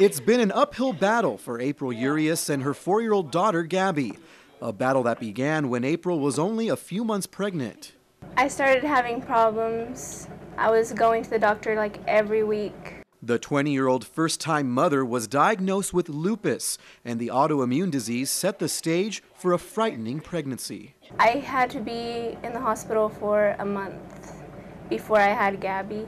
It's been an uphill battle for April Urias and her 4-year-old daughter, Gabby. A battle that began when April was only a few months pregnant. I started having problems. I was going to the doctor like every week. The 20-year-old first-time mother was diagnosed with lupus, and the autoimmune disease set the stage for a frightening pregnancy. I had to be in the hospital for a month before I had Gabby.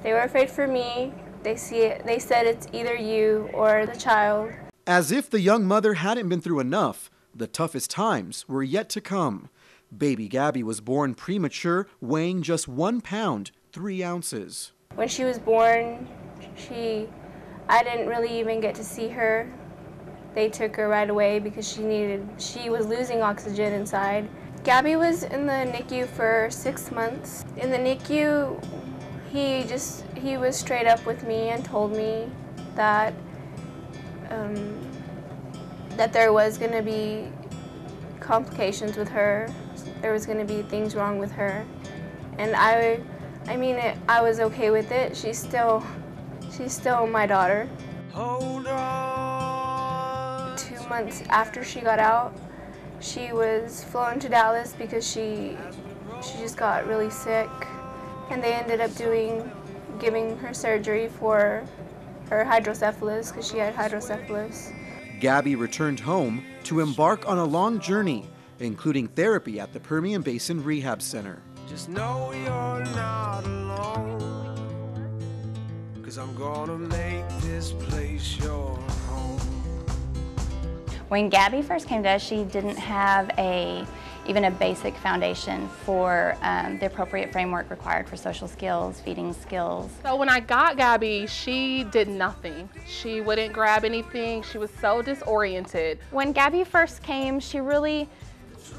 They were afraid for me. They said it's either you or the child. As if the young mother hadn't been through enough, the toughest times were yet to come. Baby Gabby was born premature, weighing just 1 pound, 3 ounces. When she was born, I didn't really even get to see her. They took her right away because she was losing oxygen inside. Gabby was in the NICU for 6 months. In the NICU, he was straight up with me and told me that that there was going to be complications with her. There was going to be things wrong with her, and I was okay with it. She's still my daughter. Hold on. 2 months after she got out, she was flown to Dallas because she just got really sick, and they ended up giving her surgery for her hydrocephalus because she had hydrocephalus. Gabby returned home to embark on a long journey, including therapy at the Permian Basin Rehab Center. Just know you're not alone, 'cause I'm gonna make this place your home. When Gabby first came to us, she didn't have even a basic foundation for the appropriate framework required for social skills, feeding skills. So when I got Gabby, she did nothing. She wouldn't grab anything. She was so disoriented. When Gabby first came, she really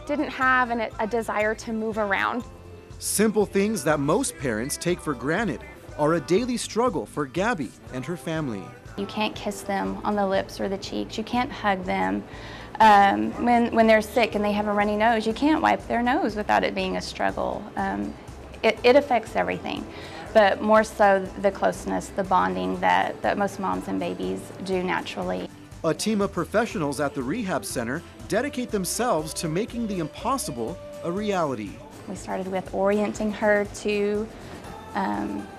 didn't have a desire to move around. Simple things that most parents take for granted are a daily struggle for Gabby and her family. You can't kiss them on the lips or the cheeks. You can't hug them. When they're sick and they have a runny nose, you can't wipe their nose without it being a struggle. It affects everything, but more so the closeness, the bonding that most moms and babies do naturally. A team of professionals at the rehab center dedicate themselves to making the impossible a reality. We started with orienting her to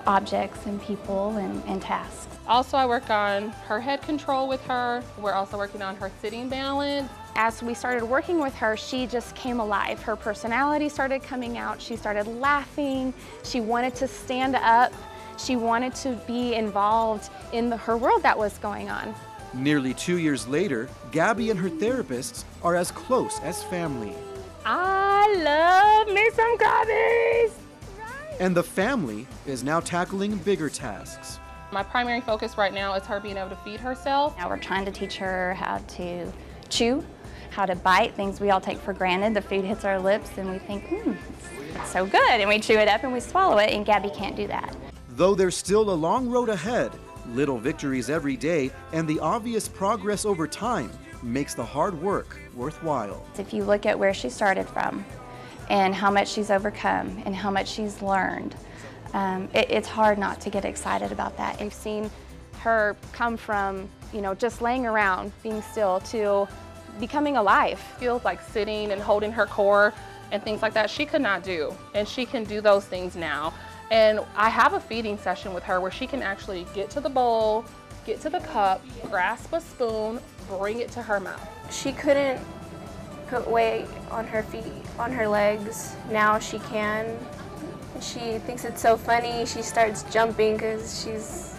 objects and people and tasks. Also, I worked on her head control with her. We're also working on her sitting balance. As we started working with her, she just came alive. Her personality started coming out. She started laughing. She wanted to stand up. She wanted to be involved in her world that was going on. Nearly 2 years later, Gabby and her therapists are as close as family. I love me some Gabbies! And the family is now tackling bigger tasks. My primary focus right now is her being able to feed herself. Now we're trying to teach her how to chew, how to bite, things we all take for granted. The food hits our lips and we think, it's so good, and we chew it up and we swallow it, and Gabby can't do that. Though there's still a long road ahead, little victories every day and the obvious progress over time makes the hard work worthwhile. If you look at where she started from and how much she's overcome and how much she's learned, it's hard not to get excited about that. I've seen her come from, just laying around, being still, to becoming alive. Feels like sitting and holding her core and things like that she could not do, and she can do those things now. And I have a feeding session with her where she can actually get to the bowl, get to the cup, grasp a spoon, bring it to her mouth. She couldn't put weight on her feet, on her legs. Now she can. She thinks it's so funny. She starts jumping because she's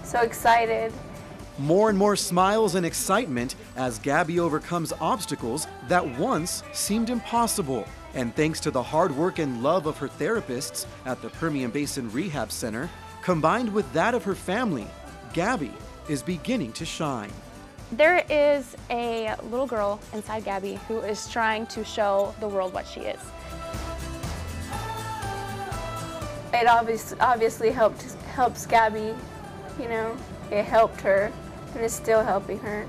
so excited. More and more smiles and excitement as Gabby overcomes obstacles that once seemed impossible. And thanks to the hard work and love of her therapists at the Permian Basin Rehab Center, combined with that of her family, Gabby is beginning to shine. There is a little girl inside Gabby who is trying to show the world what she is. It obviously helps Gabby, it helped her, and it's still helping her,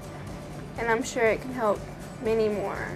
and I'm sure it can help many more.